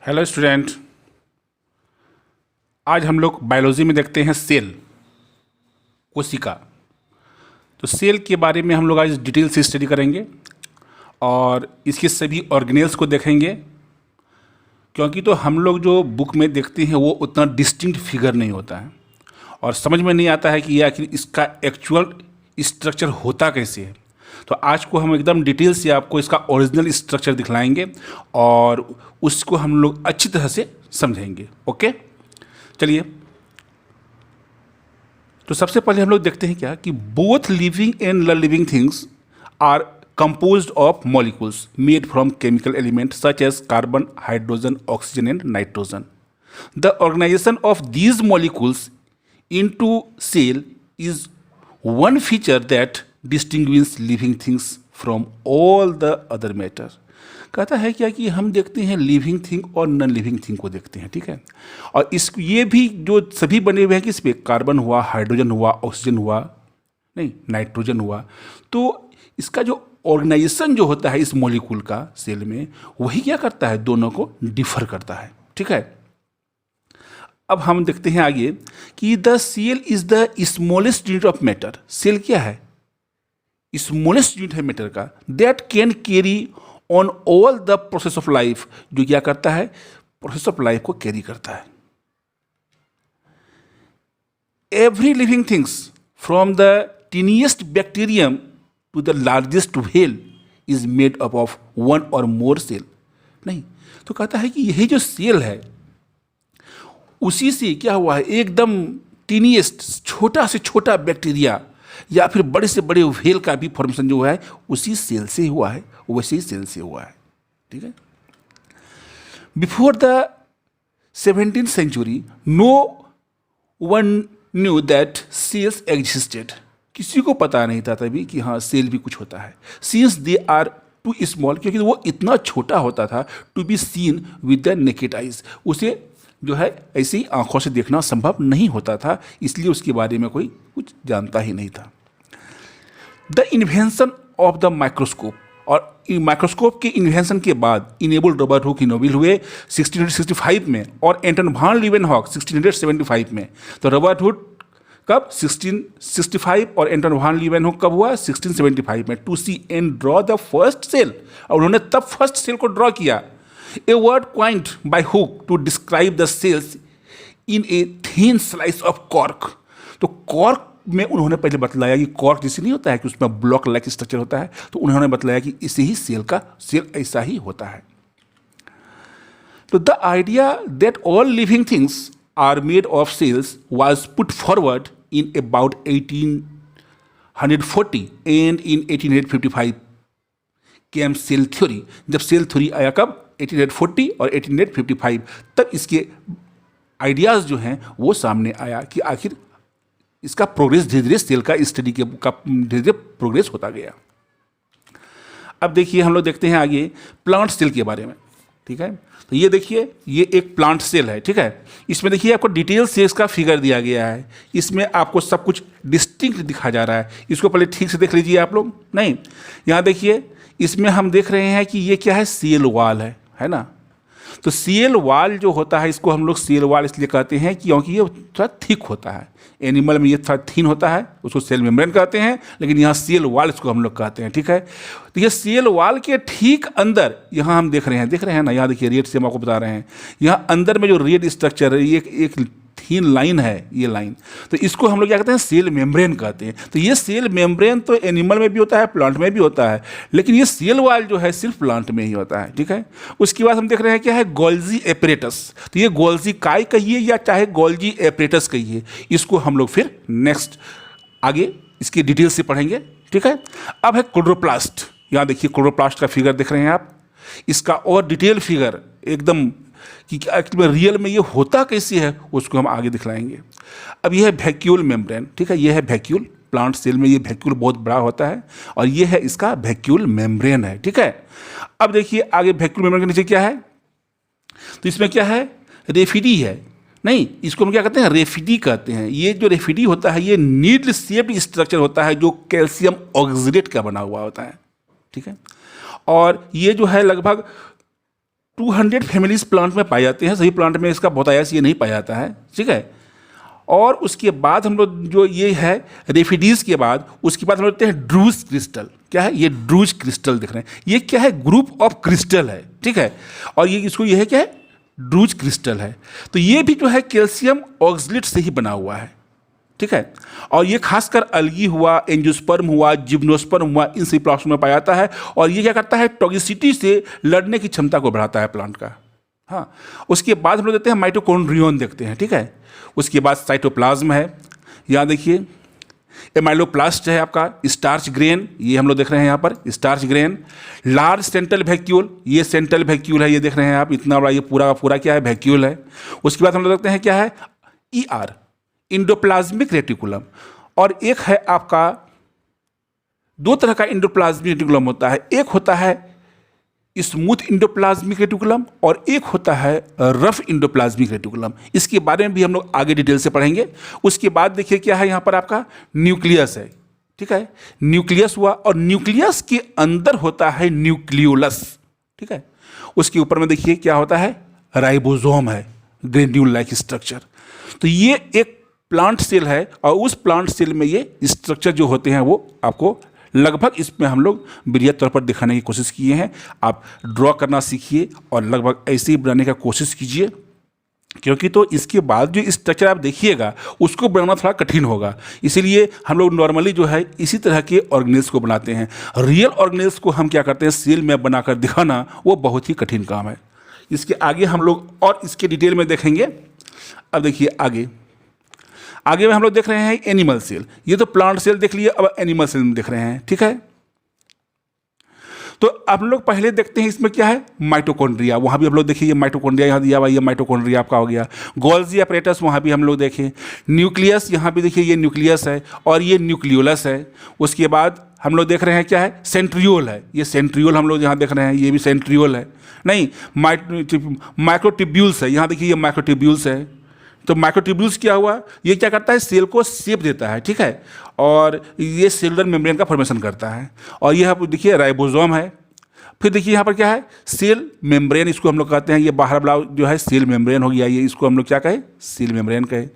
Hello student. आज हम लोग बायोलॉजी में देखते हैं सेल, कोशिका। तो सेल के बारे में हम लोग आज डिटेल से स्टडी करेंगे और इसके सभी ऑर्गेनेल्स को देखेंगे, क्योंकि तो हम लोग जो बुक में देखते हैं वो उतना डिस्टिंक्ट फिगर नहीं होता है और समझ में नहीं आता है कि ये आखिर इसका एक्चुअल स्ट्रक्चर होता कैसे है। तो आज को हम एकदम डिटेल से आपको इसका ओरिजिनल स्ट्रक्चर दिखलाएंगे और उसको हम लोग अच्छी तरह से समझेंगे। ओके, चलिए। तो सबसे पहले हम लोग देखते हैं क्या कि both living and non living things are composed of molecules made from chemical elements such as carbon, hydrogen, oxygen and nitrogen. The organization of these molecules into cell is one feature that distinguishes living things from all the other matter. कहता है क्या कि हम देखते हैं living thing और non living thing को देखते हैं, ठीक है। और ये भी जो सभी बने हुए हैं किस पे, कार्बन हुआ, हाइड्रोजन हुआ, ऑक्सीजन हुआ, नहीं नाइट्रोजन हुआ। तो इसका जो ऑर्गेनाइजेशन जो होता है इस मॉलिक्यूल का सेल में, वही क्या करता है, दोनों को डिफर करता है, ठीक है। अब हम देखते हैं आगे कि the cell is the smallest unit of matter. Cell क्या है, स्मॉलेस्ट यूनिट है मैटर का, that can carry on all the process of life. जो क्या करता है, प्रोसेस ऑफ लाइफ को कैरी करता है। Every living things from the tiniest bacterium to the largest whale is made up of one or more cell। नहीं, तो कहता है कि यही जो सेल है उसी से क्या हुआ है, एकदम टीनिएस्ट, छोटा से छोटा बैक्टीरिया या फिर बड़े से बड़े व्हेल का भी फॉर्मेशन जो है उसी सेल से हुआ है, वैसे ही सेल से हुआ है, ठीक है। Before the 17th century no one knew that cells existed. किसी को पता नहीं था तभी कि हाँ सेल भी कुछ होता है। Since they are too small, क्योंकि वो इतना छोटा होता था, to be seen with the naked eyes, उसे जो है ऐसे ही आंखों से देखना संभव नहीं होता था, इसलिए उसके बारे में कोई कुछ जानता ही नहीं था। The invention of the microscope, और माइक्रोस्कोप के इन्वेंशन के बाद इनेबल रॉबर्ट हुक नोबेल हुए 1665 में और एंटन वान लीवेनहॉक 1675 में। तो रॉबर्ट हुक कब, 1665, और एंटन वान लीवेनहॉक कब हुआ, 1675 में, to see and draw the first cell. और उन्होंने तब फर्स्ट सेल को ड्रॉ किया। A word coined by Hooke to describe the cells in a thin slice of cork. तो कॉर्क में उन्होंने पहले बतलाया कि कॉर्क जैसे नहीं होता है कि उसमें ब्लॉक लाइक स्ट्रक्चर होता है, तो उन्होंने बतलाया कि इसे ही सेल ऐसा ही होता है। तो the idea that all living things are made of cells was put forward in about 1840 and in 1855 came cell theory। जब सेल थ्योरी आया कब, 1840 और 1855, तब इसके आइडियाज़ जो हैं वो सामने आया कि आखिर इसका प्रोग्रेस धीरे धीरे सेल का स्टडी का धीरे धीरे प्रोग्रेस होता गया। अब देखिए हम लोग देखते हैं आगे प्लांट सेल के बारे में, ठीक है। तो ये देखिए, ये एक प्लांट सेल है, ठीक है। इसमें देखिए आपको डिटेल से इसका फिगर दिया गया है, इसमें आपको सब कुछ डिस्टिंक्ट दिखा जा रहा है। इसको पहले ठीक से देख लीजिए आप लोग। नहीं, यहाँ देखिए, इसमें हम देख रहे हैं कि ये क्या है, सेल वाल है ना। तो सेल वाल जो होता है, इसको हम लोग सेल वाल इसलिए कहते हैं क्योंकि ये थोड़ा थिक होता है। एनिमल में ये थोड़ा थिन होता है, उसको सेल मेम्ब्रेन कहते हैं, लेकिन यहाँ सेल वाल इसको हम लोग कहते हैं, ठीक है। तो ये सेल वाल के ठीक अंदर यहाँ हम देख रहे हैं ना, यहाँ देखिए रेड से हम आपको बता रहे हैं, यहाँ अंदर में जो रेड स्ट्रक्चर है, ये एक थिन लाइन है, ये लाइन, तो इसको हम लोग क्या कहते हैं, सेल मेम्ब्रेन कहते हैं। तो ये सेल मेम्ब्रेन तो एनिमल में भी होता है, प्लांट में भी होता है, लेकिन ये सेल वाल जो है सिर्फ प्लांट में ही होता है, ठीक है। उसके बाद हम देख रहे हैं क्या है, गोल्जी एपरेटस। तो ये गोल्जी काय कहिए या चाहे गोल्जी एपरेटस कहिए, इसको हम लोग फिर नेक्स्ट आगे इसकी डिटेल से पढ़ेंगे, ठीक है। अब है क्लोरोप्लास्ट। यहाँ देखिए क्लोरोप्लास्ट का फिगर देख रहे हैं आप, इसका और डिटेल फिगर एकदम कि एक्चुअली में रियल में ये होता कैसे है उसको हम आगे दिखलाएंगे। अब ये है वैक्यूल मेम्ब्रेन, ठीक है। ये है वैक्यूल, प्लांट सेल में ये वैक्यूल बहुत बड़ा होता है और ये है इसका वैक्यूल मेम्ब्रेन है, ठीक है। अब देखिए आगे वैक्यूल मेम्ब्रेन के नीचे क्या है, तो इसमें क्या है, रेफिडी है। नहीं, इसको हम क्या कहते हैं, रेफिडी कहते हैं। ये जो रेफिडी होता है ये नीडल शेप्ड स्ट्रक्चर होता है जो कैल्शियम ऑक्सीडेट का बना हुआ होता है, ठीक है। और ये जो है लगभग 200 फैमिलीज प्लांट में पाए जाते हैं, सभी प्लांट में इसका बहुतायत ये नहीं पाया जाता है, ठीक है। और उसके बाद हम लोग जो ये है रेफिडीज के बाद, उसके बाद हम लोग देखते हैं ड्रूज क्रिस्टल। क्या है ये ड्रूज क्रिस्टल देख रहे हैं, ये क्या है ग्रुप ऑफ क्रिस्टल है, ठीक है। और ये इसको ये है क्या है ड्रूज क्रिस्टल है। तो ये भी जो है कैल्शियम ऑक्सलेट से ही बना हुआ है, ठीक है। और ये खासकर अलगी हुआ, एंजियोस्पर्म हुआ, जिम्नोस्पर्म हुआ, इन सभी प्लांट्स में पाया जाता है। और ये क्या करता है टॉक्सिसिटी से लड़ने की क्षमता को बढ़ाता है प्लांट का। हाँ, उसके बाद हम लोग देखते हैं माइटोकॉन्ड्रियन देखते हैं, ठीक है। उसके बाद साइटोप्लाज्म है, यहाँ देखिए एमाइलोप्लास्ट है आपका, स्टार्च ग्रेन, ये हम लोग देख रहे हैं यहाँ पर starch grain. Large central vacuole, ये सेंट्रल वैक्यूल है, ये देख रहे हैं आप, इतना बड़ा ये पूरा का पूरा क्या है वैक्यूल है। उसके बाद हम लोग देखते हैं क्या है ER इंडोप्लाज्मिक रेटिकुलम। और एक है आपका, दो तरह का इंडोप्लाज्मिक रेटिकुलम होता है, एक होता है स्मूथ इंडोप्लाज्मिक रेटिकुलम और एक होता है रफ इंडोप्लाज्मिक रेटिकुलम। इसके बारे में भी हम लोग आगे डिटेल से पढ़ेंगे। उसके बाद देखिए क्या है यहाँ पर आपका न्यूक्लियस है, ठीक है। न्यूक्लियस हुआ और न्यूक्लियस के अंदर होता है न्यूक्लियोलस, ठीक है। उसके ऊपर में देखिए क्या होता है राइबोसोम है, ग्रेन्यूल लाइक स्ट्रक्चर। तो ये एक प्लांट सेल है और उस प्लांट सेल में ये स्ट्रक्चर जो होते हैं वो आपको लगभग इसमें हम लोग बृहद तौर पर दिखाने की कोशिश किए हैं। आप ड्रॉ करना सीखिए और लगभग ऐसे ही बनाने का कोशिश कीजिए, क्योंकि तो इसके बाद जो स्ट्रक्चर आप देखिएगा उसको बनाना थोड़ा कठिन होगा। इसीलिए हम लोग नॉर्मली जो है इसी तरह के ऑर्गेनेल्स को बनाते हैं। रियल ऑर्गेनेल्स को हम क्या करते हैं सेल में बनाकर दिखाना वो बहुत ही कठिन काम है। इसके आगे हम लोग और इसके डिटेल में देखेंगे। अब देखिए आगे में हम लोग देख रहे हैं एनिमल सेल। ये तो प्लांट सेल देख लिए, अब एनिमल सेल में देख रहे हैं, ठीक है। तो अब लोग पहले देखते हैं इसमें क्या है माइटोकॉन्ड्रिया। वहाँ भी हम लोग देखिए ये माइटोकॉन्ड्रिया यहाँ दिया हुआ, ये माइटोकॉन्ड्रिया आपका हो गया। गोल्जी अपरेटस वहाँ भी हम लोग देखें। न्यूक्लियस यहाँ भी देखिए ये न्यूक्लियस है और ये न्यूक्लियोलस है। उसके बाद हम लोग देख रहे हैं क्या है सेंट्रियोल है, ये सेंट्रियोल हम लोग यहाँ देख रहे हैं, ये भी सेंट्रियोल है। नहीं माइक्रोट्यूब्यूल्स है, यहाँ देखिए ये माइक्रोट्यूब्यूल्स है। तो माइक्रोट्यूब्यूल्स क्या हुआ, ये क्या करता है सेल को शेप देता है, ठीक है। और ये सेलुलर मेम्ब्रेन का फॉर्मेशन करता है। और ये आप देखिए राइबोसोम है। फिर देखिए यहाँ पर क्या है सेल मेम्ब्रेन, इसको हम लोग कहते हैं, ये बाहर वाला जो है सेल मेम्ब्रेन हो गया, ये इसको हम लोग क्या कहें सेल मेम्ब्रेन कहें।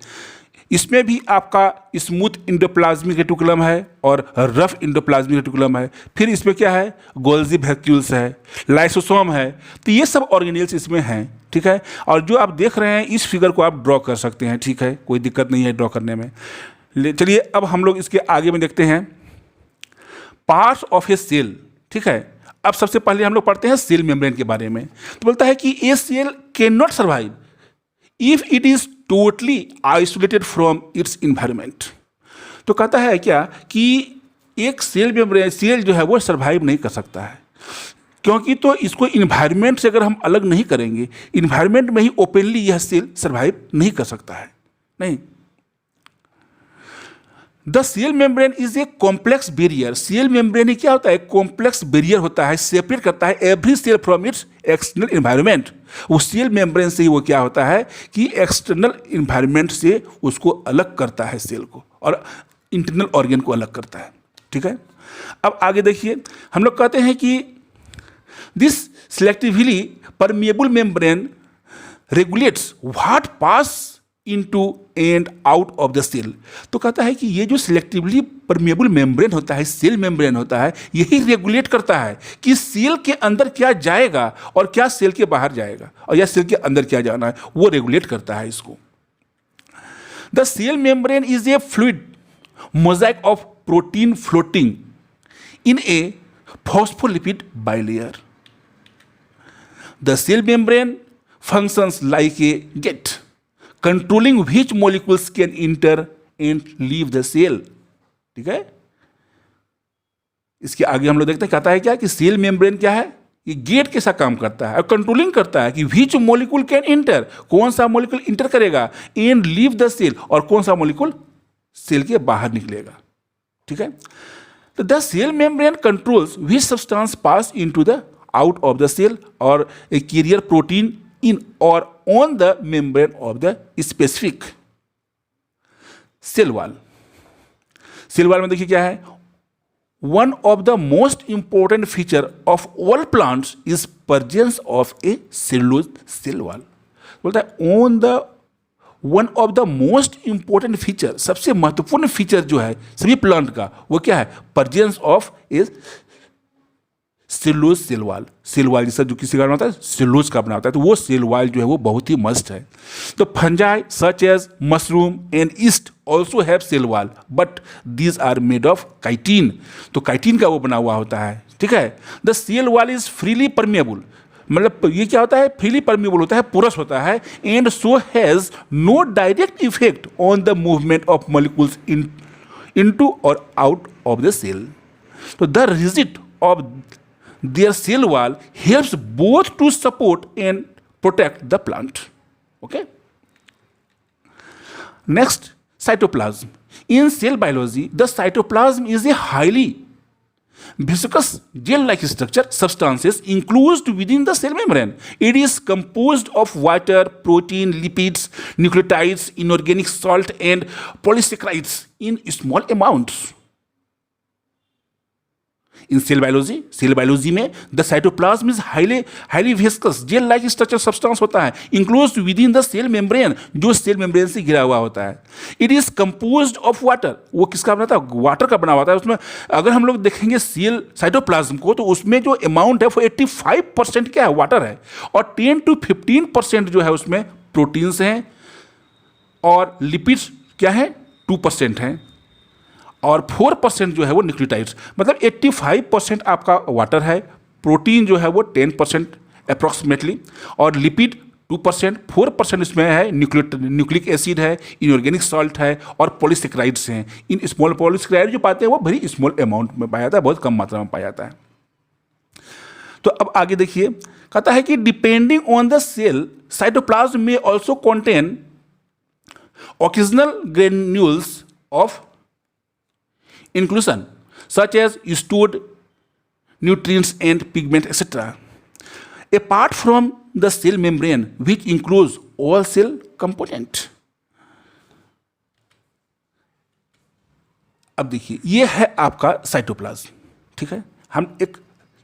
इसमें भी आपका स्मूथ इंडोप्लाज्मिक रेटिकुलम है और रफ इंडोप्लाज्मिक रेटिकुलम है। फिर इसमें क्या है गोल्जी वैक्यूल्स है, लाइसोसोम है। तो ये सब ऑर्गेनेल्स इसमें हैं, ठीक है। और जो आप देख रहे हैं इस फिगर को आप ड्रॉ कर सकते हैं, ठीक है, कोई दिक्कत नहीं है ड्रॉ करने में। चलिए अब हम लोग इसके आगे में देखते हैं पार्ट्स ऑफ ए सेल, ठीक है। अब सबसे पहले हम लोग पढ़ते हैं सेल मेम्ब्रेन के बारे में। तो बोलता है कि a cell can not survive if it is totally isolated from its environment. तो कहता है क्या कि एक सेल मेम्ब्रेन सेल जो है वो सर्वाइव नहीं कर सकता है, क्योंकि तो इसको इन्वायरमेंट से अगर हम अलग नहीं करेंगे, इन्वायरमेंट में ही ओपनली यह सेल सर्वाइव नहीं कर सकता है। नहीं, the cell membrane is a complex barrier. Cell membrane क्या होता है कॉम्प्लेक्स बैरियर होता है, सेपरेट करता है every cell from its external environment. वो सेल मेम्ब्रेन से ही वो क्या होता है कि एक्सटर्नल इन्वायरमेंट से उसको अलग करता है सेल को, और इंटरनल ऑर्गन को अलग करता है, ठीक है। अब आगे देखिए हम लोग कहते हैं कि this selectively permeable membrane regulates what pass into and out of the cell. तो कहता है कि ये जो सिलेक्टिवली परमिएबल मेम्ब्रेन होता है, सेल मेम्ब्रेन होता है, यही रेगुलेट करता है कि सेल के अंदर क्या जाएगा और क्या सेल के बाहर जाएगा, और या सेल के अंदर क्या जाना है, वो रेगुलेट करता है इसको। The cell membrane is a fluid mosaic of protein floating in a phospholipid bilayer. The cell membrane functions like a gate controlling which molecules can enter and leave the cell, ठीक है। इसके आगे हम लोग देखते हैं कहता है क्या कि सेल मेम्ब्रेन क्या है, ये गेट कैसा काम करता है और कंट्रोलिंग करता है कि which molecule can enter, कौन सा मोलिक्यूल इंटर करेगा, and leave the cell, और कौन सा मोलिक्यूल सेल के बाहर निकलेगा, ठीक है। तो the cell membrane controls which substance pass into the out of the cell or a carrier protein in or on the membrane of the specific cell wall। Cell wall में देखिए क्या है one of the most important feature of all plants is presence of a cellulose cell wall. बोलता है on the one of the most important feature, सबसे महत्वपूर्ण feature जो है सभी प्लांट का वो क्या है? presence of a cellulose cell wall. Cell wall जैसा जो किसी का बनाता है सेलुलोज का बनाता है, तो वो सेल वाल जो है वो बहुत ही मस्ट है. तो fungi such as mushroom and yeast also have cell wall but these are made of chitin. तो काइटिन का वो बना हुआ होता है. ठीक है. The cell wall is freely permeable, मतलब ये क्या होता है? फ्रीली परमिएबल होता है, पोरस होता है. And so has no direct effect on the movement of molecules into और आउट ऑफ द सेल. तो the rigid of their cell wall helps both to support and protect the plant. Okay. Next, cytoplasm. In cell biology, the cytoplasm is a highly viscous gel-like structure substances enclosed within the cell membrane. It is composed of water, protein, lipids, nucleotides, inorganic salt, and polysaccharides in small amounts. In cell biology में the cytoplasm is highly viscous gel like structure substance होता है enclosed within the cell membrane, जो cell membrane से घिरा हुआ होता है. It is composed of water. वो किसका बना था? वाटर का बना हुआ था. उसमें अगर हम लोग देखेंगे सेल साइटोप्लाज्म को, तो उसमें जो अमाउंट है वो 85% क्या है? वाटर है. और 10 to 15% जो है उसमें प्रोटीन्स हैं, और लिपिड्स क्या है? 2% हैं, और 4% जो है वो न्यूक्लियोटाइड्स. मतलब 85% आपका वाटर है, प्रोटीन जो है वो 10% अप्रॉक्सीमेटली, और लिपिड 2%, 4% इसमें है न्यूक्लिक एसिड है, इनऑर्गेनिक सॉल्ट है, और पॉलीसेक्राइड्स हैं. इन स्मॉल पॉलीसेक्राइड जो पाते हैं वो वेरी स्मॉल अमाउंट में पाया जाता है, बहुत कम मात्रा में पाया जाता है. तो अब आगे देखिए, कहता है कि depending on the cell cytoplasm में also contain occasional granules of inclusion such as stored nutrients and pigment etc. apart from the cell membrane which includes all cell component. अब देखिए, ये है आपका साइटोप्लाज्म. ठीक है. हम एक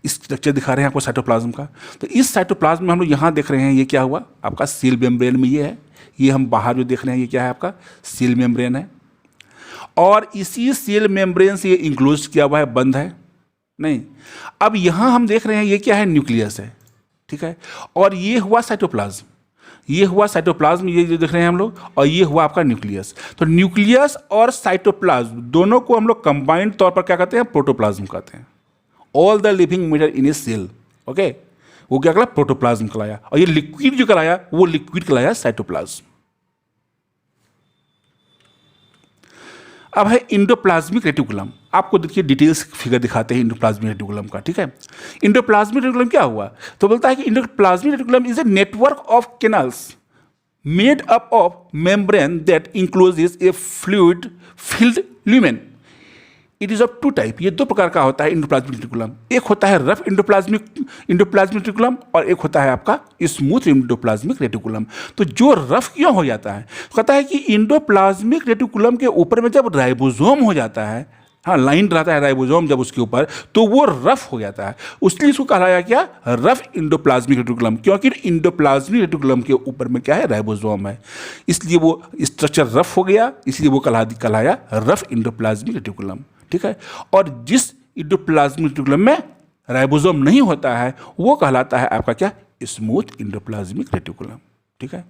स्ट्रक्चर दिखा रहे हैं आपको साइटोप्लाज्म का. तो इस साइटोप्लाज्म में हम लोग यहाँ देख रहे हैं, ये क्या हुआ आपका? सेल मेम्ब्रेन में ये है. ये हम बाहर जो देख रहे हैं ये क्या है? आपका सेल मेम्ब्रेन है. और इसी सेल मेम्ब्रेन से ये इंक्लोज किया हुआ है, बंद है नहीं. अब यहां हम देख रहे हैं ये क्या है? न्यूक्लियस है. ठीक है. और ये हुआ साइटोप्लाज्म, ये हुआ साइटोप्लाज्म, ये जो देख रहे हैं हम लोग, और ये हुआ आपका न्यूक्लियस. तो न्यूक्लियस और साइटोप्लाज्म दोनों को हम लोग कंबाइंड तौर पर क्या कहते हैं? प्रोटोप्लाज्म कहते हैं. All the living matter in a cell. Okay. वो क्या कहला? प्रोटोप्लाज्म कहलाया. और ये लिक्विड जो कहलाया वो लिक्विड कहलाया साइटोप्लाज्म. अब है इंडोप्लाज्मिक रेटिकुलम. आपको देखिए डिटेल्स फिगर दिखाते हैं इंडोप्लाज्मिक रेटिकुलम का. ठीक है. इंडोप्लाज्मिक रेटिकुलम क्या हुआ? तो बोलता है कि endoplasmic reticulum is a network of canals made up of membrane that encloses A fluid filled lumen. It is of 2 type. ये 2 प्रकार का होता है इंडोप्लाज्मिक रेटिकुलम. एक होता है रफ इंडोप्लाज्मिक रेटिकुलम, और एक होता है आपका स्मूथ इंडोप्लाज्मिक रेटिकुलम. तो जो रफ क्यों हो जाता है? कहता है कि इंडोप्लाज्मिक रेटिकुलम के ऊपर में जब राइबोसोम हो जाता है, हाँ लाइन रहता है राइबोसोम जब उसके ऊपर, तो वो रफ हो जाता है. उसलिए इसको कहलाया क्या? रफ इंडोप्लाज्मिक रेटिकुलम, क्योंकि इंडोप्लाज्मिक रेटिकुलम के ऊपर में क्या है? राइबोसोम है. इसलिए वो स्ट्रक्चर रफ हो गया, इसलिए वो कहलाया रफ इंडोप्लाज्मिक रेटिकुलम. ठीक है. और जिस इंडोप्लाज्मिक रेटिकुलम में राइबोसोम नहीं होता है वो कहलाता है आपका क्या? Smooth endoplasmic reticulum. ठीक है.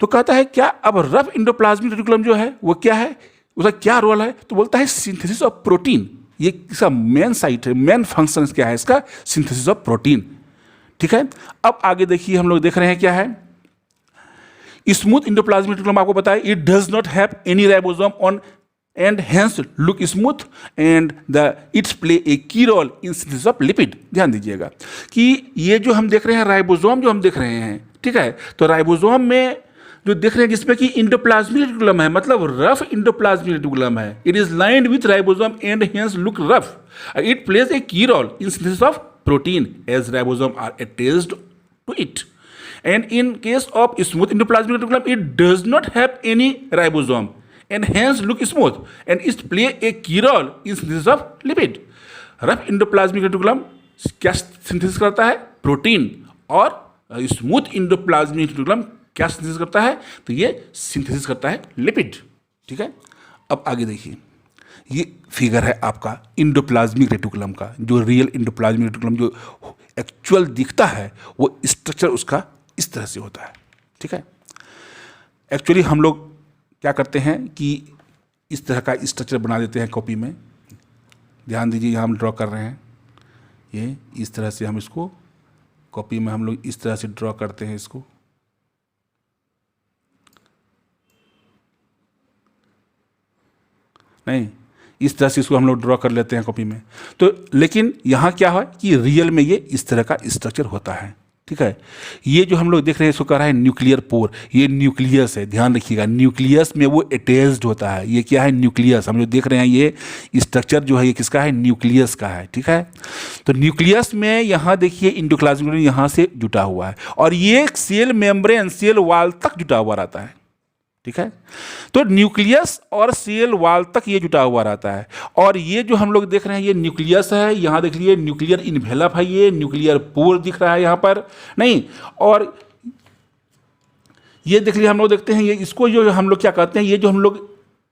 तो कहता है क्या अब रफ इंडोप्लाज्मिक रेटिकुलम जो है वो क्या है? उसका क्या रोल है? तो बोलता है सिंथेसिस ऑफ प्रोटीन. ये इसका मेन साइट है, मेन फंक्शन क्या है इसका? Synthesis of protein. ठीक है. अब आगे देखिए, हम लोग देख रहे हैं क्या है? स्मूथ इंडोप्लाज्मिक रेटिकुलम आपको पता है it does not have any ribosome on and hence look smooth and its play a key role in synthesis of lipid. ध्यान दीजिएगा कि ये जो हम देख रहे हैं राइबोसोम जो हम देख रहे हैं, ठीक है, तो राइबोसोम में जो देख रहे हैं जिसमें कि इंडोप्लाज्मिक रेटिकुलम है, मतलब रफ इंडोप्लाज्मिक रेटिकुलम है. It is lined with ribosome and hence look rough. It plays a key role in synthesis of protein as ribosome are attached to it. And in case of smooth endoplasmic reticulum, it does not have any ribosome and hence look smooth, and it play a key role in synthesis of lipid. Rough endoplasmic reticulum क्या synthesis करता है? Protein. और smooth endoplasmic reticulum क्या synthesis करता है? तो ये synthesis करता है लिपिड। ठीक है, अब आगे देखिए, ये फिगर है आपका इंडोप्लाज्मिक रेटिकुलम का, जो रियल इंडोप्लाज्मिक रेटिकुलम जो एक्चुअल दिखता है वो स्ट्रक्चर उसका इस तरह से होता है। ठीक है, एक्चुअली हम लोग क्या करते हैं कि इस तरह का स्ट्रक्चर बना देते हैं कॉपी में। ध्यान दीजिए, यहाँ हम ड्रॉ कर रहे हैं, ये इस तरह से हम इसको कॉपी में हम लोग इस तरह से ड्रॉ करते हैं इसको। नहीं, इस तरह से इसको हम लोग ड्रॉ कर लेते हैं कॉपी में। तो लेकिन यहाँ क्या है कि रियल में ये इस तरह का स्ट्रक्चर होता है। ठीक है, ये जो हम लोग देख रहे हैं इसको कह रहा है न्यूक्लियर पोर, ये न्यूक्लियस है। ध्यान रखिएगा, न्यूक्लियस में वो अटैच्ड होता है। ये क्या है? न्यूक्लियस। हम जो देख रहे हैं ये स्ट्रक्चर जो है ये किसका है? न्यूक्लियस का है। ठीक है, तो न्यूक्लियस में यहाँ देखिए इंडोप्लाज्मिक यहाँ से जुटा हुआ है और ये सेल मेम्ब्रेन, सेल वॉल तक जुटा हुआ रहता है। ठीक है, तो न्यूक्लियस और सेल वॉल तक ये जुटा हुआ रहता है। और ये जो हम लोग देख रहे हैं ये न्यूक्लियस है, यहाँ देख लीजिए न्यूक्लियर इन्वेलप है, ये न्यूक्लियर पोर दिख रहा है यहाँ पर नहीं। और ये देख लीजिए हम लोग देखते हैं ये, इसको जो हम लोग क्या कहते हैं, ये जो हम लोग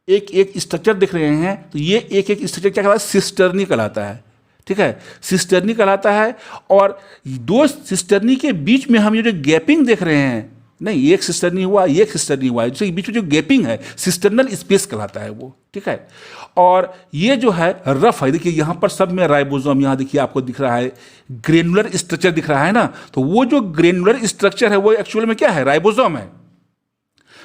एक एक स्ट्रक्चर दिख रहे हैं तो ये एक एक स्ट्रक्चर क्या कहलाता है? सिस्टर्नी कहलाता है। ठीक है, सिस्टर्नी कहलाता है। और दो सिस्टर्नी के बीच में हम ये जो गैपिंग देख रहे हैं, नहीं एक सिस्टर नहीं हुआ, एक सिस्टर नहीं हुआ, जैसे बीच में जो गैपिंग है सिस्टर्नल स्पेस कहलाता है वो। ठीक है, और ये जो है रफ है, देखिए यहाँ पर सब में राइबोसोम, यहाँ देखिए आपको दिख रहा है ग्रेनुलर स्ट्रक्चर दिख रहा है ना, तो वो जो ग्रेनुलर स्ट्रक्चर है वो एक्चुअल में क्या है? राइबोसोम है।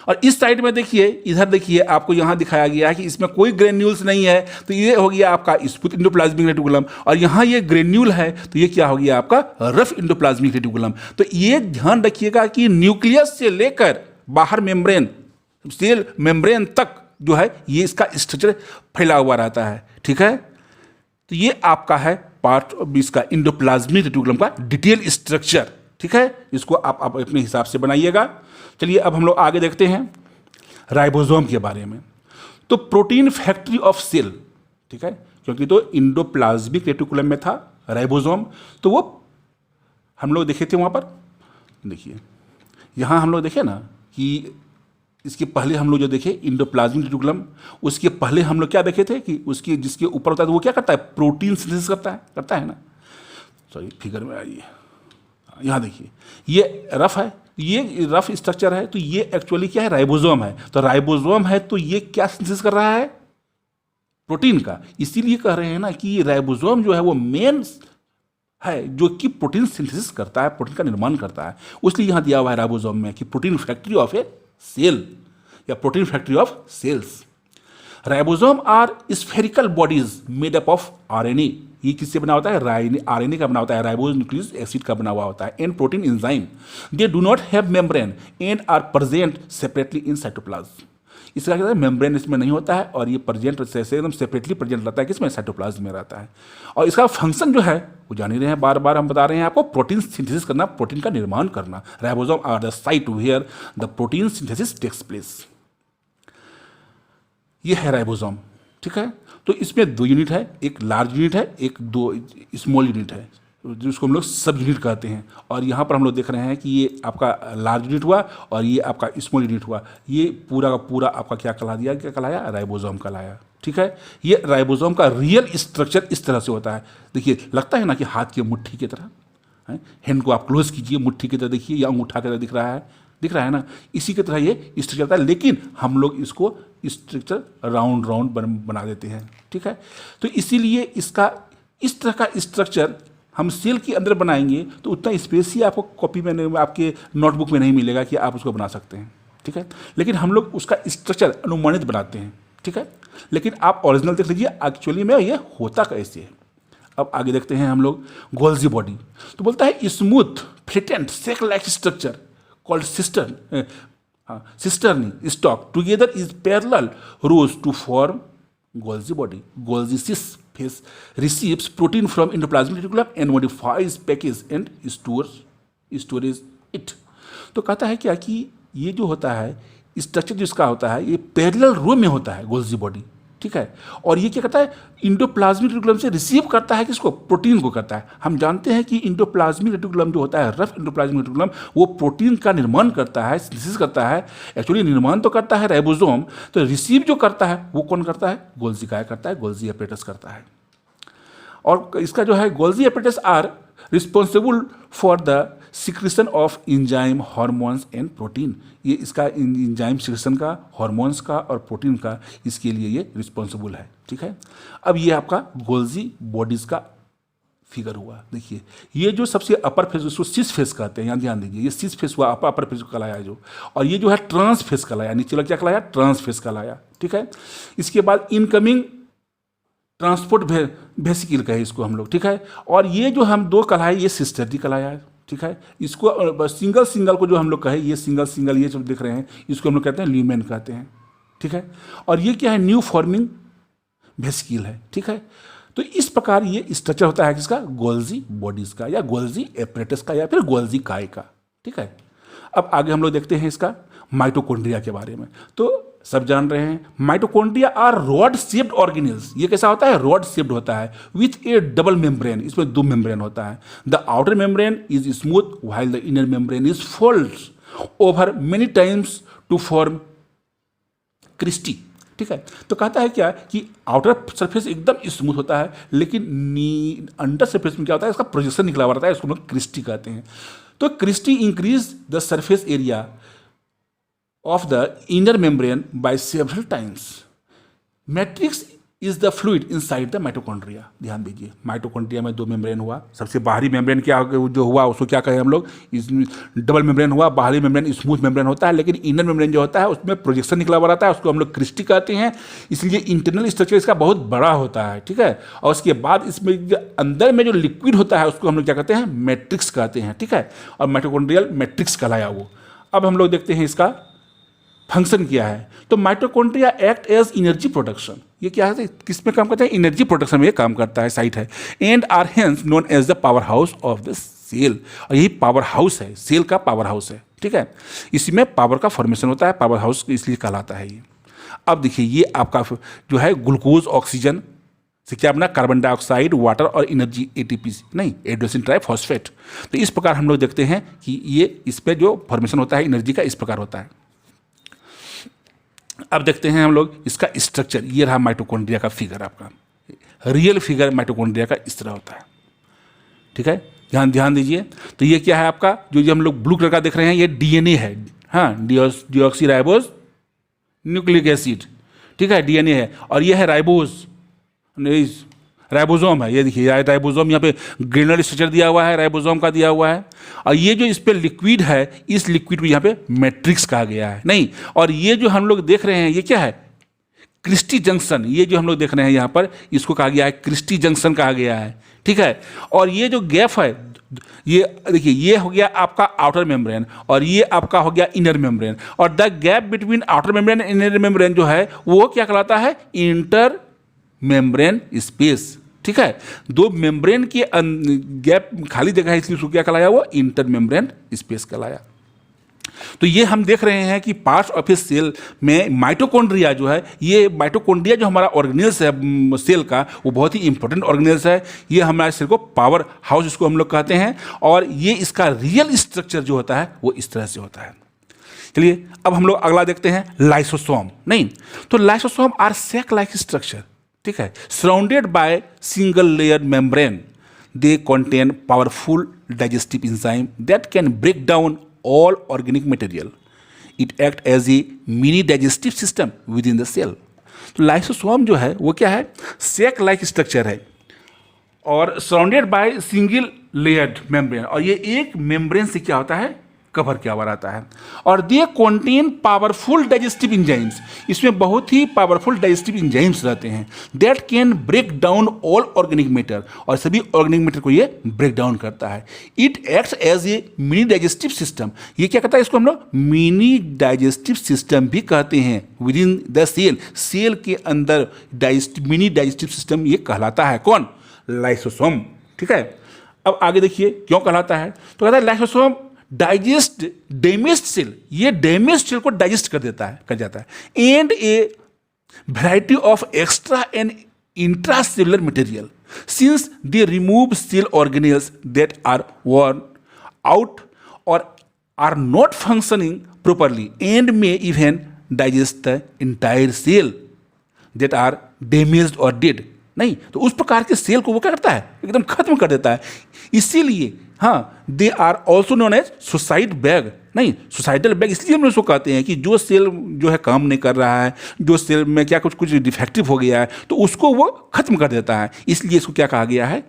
और इस साइड में देखिए, इधर देखिए आपको यहाँ दिखाया गया है कि इसमें कोई ग्रेन्यूल्स नहीं है, तो ये हो गया आपका स्मूथ इंडोप्लाज्मिक रेटिकुलम। और यहाँ ये ग्रेन्यूल है तो ये क्या हो गया? आपका रफ इंडोप्लाज्मिक रेटिकुलम। तो ये ध्यान रखिएगा कि न्यूक्लियस से लेकर बाहर मेम्ब्रेन, सेल मेम्ब्रेन तक जो है ये इसका स्ट्रक्चर फैला हुआ रहता है। ठीक है, तो ये आपका है पार्ट ऑफ इसका इंडोप्लाज्मिक रेटिकुलम का डिटेल स्ट्रक्चर। ठीक है, इसको आप अपने हिसाब से बनाइएगा। चलिए अब हम लोग आगे देखते हैं राइबोसोम के बारे में। तो प्रोटीन फैक्ट्री ऑफ सेल, ठीक है, क्योंकि तो इंडोप्लाज्मिक रेटिकुलम में था राइबोसोम, तो वो हम लोग देखे थे वहाँ पर। देखिए यहाँ हम लोग देखे ना कि इसके पहले हम लोग जो देखे इंडोप्लाज्मिक रेटिकुलम, उसके पहले हम लोग क्या देखे थे कि उसके जिसके ऊपर होता है तो वो क्या करता है? प्रोटीन सिंथेसिस करता है ना। सॉरी, फिगर में आइए, यहाँ देखिए ये रफ है, ये रफ स्ट्रक्चर है, तो ये एक्चुअली क्या है? राइबोसोम है। तो राइबोसोम है तो ये क्या सिंथेसिस कर रहा है? प्रोटीन का। इसीलिए कह रहे हैं ना कि राइबोसोम जो है वो मेन है जो कि प्रोटीन सिंथेसिस करता है, प्रोटीन का निर्माण करता है। उसलिए यहाँ दिया हुआ है राइबोसोम में कि protein factory of a cell या protein factory of cells. Ribosome are spherical bodies made up of RNA. ये किससे बना होता है? आरएनए का बना होता है, राइबोज न्यूक्लिक एसिड का बना हुआ होता है। And protein enzyme they do not have membrane and are present separately in cytoplasm. इसका क्या है? मेम्ब्रेन इसमें नहीं होता है और ये प्रेजेंट से एकदम सेपरेटली प्रेजेंट रहता है, किसमें? साइटोप्लाज्म में रहता है। और इसका फंक्शन जो है वो जान ही रहे हैं, बार बार हम बता रहे हैं आपको, प्रोटीन सिंथेसिस करना, प्रोटीन का निर्माण करना। Ribosome are the site where the protein synthesis takes place. ये है राइबोसोम। ठीक है, तो इसमें दो यूनिट है, एक लार्ज यूनिट है, एक दो स्मॉल यूनिट है, जिसको हम लोग सब यूनिट कहते हैं। और यहाँ पर हम लोग देख रहे हैं कि ये आपका लार्ज यूनिट हुआ और ये आपका स्मॉल यूनिट हुआ। ये पूरा का पूरा आपका क्या कहलाया? राइबोसोम कहलाया। ठीक है, ये राइबोसोम का रियल स्ट्रक्चर इस तरह से होता है। देखिए लगता है ना कि हाथ की मुट्ठी की तरह, हैंड को आप क्लोज कीजिए, मुट्ठी की तरह देखिए, या अंगूठा की तरह दिख रहा है ना, इसी की तरह ये स्ट्रक्चर होता है। लेकिन हम लोग इसको स्ट्रक्चर राउंड बना देते हैं। ठीक है, तो इसीलिए इसका इस तरह का स्ट्रक्चर हम सेल के अंदर बनाएंगे तो उतना स्पेस ही आपको कॉपी में, आपके नोटबुक में नहीं मिलेगा कि आप उसको बना सकते हैं। ठीक है, लेकिन हम लोग उसका स्ट्रक्चर अनुमानित बनाते हैं। ठीक है, लेकिन आप ओरिजिनल देख लीजिए एक्चुअली में ये होता कैसे है। अब आगे देखते हैं हम लोग गोल्जी बॉडी। तो बोलता है smooth flattened sac like structure called cisternae stock together is parallel rows to form Golgi body. Golgi phase receives protein from endoplasmic reticulum and modifies package and stores it. तो कहता है क्या कि ये जो होता है स्ट्रक्चर जिसका होता है ये पैरेलल रो में होता है गोल्जी बॉडी, ठीक है। और ये क्या करता है, इंडोप्लाज्मिक रेटिकुलम से रिसीव करता है किसको, प्रोटीन को करता है। हम जानते हैं कि इंडोप्लाज्मिक रेटिकुलम जो होता है, रफ इंडोप्लाज्मिक रेटिकुलम, वो प्रोटीन का निर्माण करता है, सिंथेसिस करता है। एक्चुअली निर्माण तो करता है राइबोसोम, तो रिसीव जो करता है वो कौन करता है, गोल्जी काय करता है, गोल्जी एपरेटस करता है। और इसका जो है Golgi apparatus are responsible for the secretion of enzyme, hormones and protein. ये इसका इंजाइम सिक्रेशन का, हार्मोन्स का और प्रोटीन का, इसके लिए ये रिस्पॉन्सिबल है, ठीक है। अब ये आपका गोल्जी बॉडीज का फिगर हुआ। देखिए ये जो सबसे अपर फेस, उसको सिस फेस कहते हैं, यहाँ ध्यान दीजिए, ये सिस फेस हुआ, अपर फेस कहलाया जो, और ये जो है ट्रांस फेस कहलाया, नीचे वाला क्या कहलाया, ट्रांस फेस कहलाया, ठीक है। इसके बाद इनकमिंग ट्रांसपोर्ट वेसिकल कहे इसको हम लोग, ठीक है। और ये जो हम दो कहलाए, ये सिस्टर्डी कहलाया है, ठीक है। इसको सिंगल सिंगल को जो हम लोग कहे, ये सिंगल सिंगल ये जो देख रहे हैं, इसको हम लोग कहते हैं ल्यूमेन कहते हैं, ठीक है। और ये क्या है, न्यू फॉर्मिंग वेसिकल है, ठीक है। तो इस प्रकार ये स्ट्रक्चर होता है किसका, गोल्जी बॉडीज का, या गोल्जी एपरेटस का, या फिर गोल्जी काय का, ठीक है। अब आगे हम लोग देखते हैं इसका माइटोकॉन्ड्रिया के बारे में। तो सब जान रहे हैं mitochondria are rod shaped organelles. ये कैसा होता है, रॉड शेप्ड होता है विथ ए डबल मेम्ब्रेन, इसमें दो मेम्ब्रेन होता है। The outer membrane is smooth while the inner membrane is fold over many times to form cristae, ठीक है। तो कहता है क्या कि आउटर सरफेस एकदम स्मूथ होता है, लेकिन अंडर सरफेस में क्या होता है, इसका प्रोजेक्शन निकला हुआ रहता है, इसको हम लोग क्रिस्टी कहते हैं। तो cristae increase the surface area of the inner membrane by several times. Matrix is the fluid inside the mitochondria. ध्यान दीजिए, माइटोकॉन्ड्रिया में दो मेम्ब्रेन हुआ, सबसे बाहरी मेम्ब्रेन क्या जो हुआ उसको क्या कहें हम लोग, डबल मेम्ब्रेन हुआ। बाहरी मेम्ब्रेन स्मूथ मेम्ब्रेन होता है, लेकिन इनर मेम्ब्रेन जो होता है उसमें प्रोजेक्शन निकला हुआ रहता है, उसको हम लोग क्रिस्टी कहते हैं। इसलिए इंटरनल स्ट्रक्चर इसका बहुत बड़ा होता है, ठीक है। और उसके बाद इसमें अंदर में जो लिक्विड होता है उसको हम लोग क्या कहते हैं, मैट्रिक्स कहते हैं, ठीक है। और माइटोकॉन्ड्रियल मैट्रिक्स कहलाया वो। अब हम लोग देखते हैं इसका फंक्शन क्या है। तो mitochondria act as energy production, ये क्या है, किस में काम करता है, एनर्जी प्रोडक्शन में ये काम करता है, साइट है। And are hence known as the power house of the cell. और यही पावर हाउस है, सेल का पावर हाउस है, ठीक है। इसी में पावर का फॉर्मेशन होता है, पावर हाउस इसलिए कहलाता है ये। अब देखिए ये आपका जो है ग्लूकोज ऑक्सीजन से क्या बना, कार्बन डाइऑक्साइड, वाटर और एनर्जी, एटीपी नहीं, एडेनोसिन ट्राइफॉस्फेट। तो इस प्रकार हम लोग देखते हैं कि ये इस पर जो फॉर्मेशन होता है एनर्जी का, इस प्रकार होता है। अब देखते हैं हम लोग इसका स्ट्रक्चर। ये रहा माइटोकॉन्ड्रिया का फिगर, आपका रियल फिगर माइटोकॉन्ड्रिया का इस तरह होता है, ठीक है। ध्यान दीजिए। तो ये क्या है आपका, जो हम लोग ब्लू कलर का देख रहे हैं, ये डीएनए है, हाँ, डीऑक्सीराइबोज न्यूक्लिक एसिड, ठीक है, डीएनए है। और ये है राइबोसोम है, ये देखिए राइबोसोम, यहाँ पे ग्रेनुलर स्ट्रक्चर दिया हुआ है, राइबोसोम का दिया हुआ है। और ये जो इस पे लिक्विड है, इस लिक्विड को यहाँ पे मैट्रिक्स कहा गया है, नहीं। और ये जो हम लोग देख रहे हैं ये क्या है, क्रिस्टी जंक्शन। ये जो हम लोग देख रहे हैं यहाँ पर, इसको कहा गया है क्रिस्टी जंक्शन कहा गया है, ठीक है। और ये जो गैप है, ये देखिए, ये हो गया आपका आउटर मेम्ब्रेन और ये आपका हो गया इनर मेम्ब्रेन। और the gap between outer membrane and inner membrane जो है वो क्या कहलाता है, इंटर मेम्ब्रेन स्पेस, ठीक है। दो मेम्ब्रेन के गैप खाली जगह है, इसलिए उसको क्या कहलाया, वो इंटर मेम्ब्रेन स्पेस कहलाया। तो ये हम देख रहे हैं कि पार्ट्स ऑफ ए सेल में माइटोकॉन्ड्रिया जो है, ये माइटोकॉन्ड्रिया जो हमारा ऑर्गेनेल्स है सेल का, वो बहुत ही इंपॉर्टेंट ऑर्गेनेल्स है। ये हमारे सेल को पावर हाउस इसको हम लोग कहते हैं। और ये इसका रियल स्ट्रक्चर जो होता है वो इस तरह से होता है। चलिए अब हम लोग अगला देखते हैं, लाइसोसोम। नहीं, तो lysosome are sac like structure, ठीक है, surrounded by single layer membrane. They contain powerful digestive enzyme that can break down all organic material. It act as a mini digestive system within the cell. तो lysosome जो है वो क्या है, सेक like structure है और surrounded by single layered membrane. और ये एक मेम्ब्रेन से क्या होता है, कवर किया हुआ रहता है। और they contain powerful digestive enzymes, इसमें बहुत ही पावरफुल डाइजेस्टिव एंजाइम्स रहते हैं। That can break down all organic matter, और सभी ऑर्गेनिक मैटर को ये ब्रेक डाउन करता है। It acts as a mini digestive system. ये क्या कहता है, इसको हम लोग मिनी डाइजेस्टिव सिस्टम भी कहते हैं। Within the cell, cell के अंदर मिनी डाइजेस्टिव सिस्टम ये कहलाता है। कौन, लाइसोसोम, ठीक है। अब आगे देखिए क्यों कहलाता है, तो कहता है लाइसोसोम डाइजेस्ट डैमेज्ड सेल, ये डैमेज्ड सेल को डाइजेस्ट कर देता है, कर जाता है, and a variety of extra and intracellular material since they remove cell organelles that are worn out or are not functioning properly and may even digest the entire cell that are damaged or dead। नहीं तो उस प्रकार के cell को वो क्या करता है, एकदम खत्म कर देता है। इसीलिए हाँ, they are also known as suicide bag. नहीं, सुसाइडल बैग इसलिए हम उसको कहते हैं कि जो सेल जो है काम नहीं कर रहा है, जो सेल में क्या कुछ डिफेक्टिव हो गया है, तो उसको वो खत्म कर देता है। इसलिए इसको क्या कहा गया है,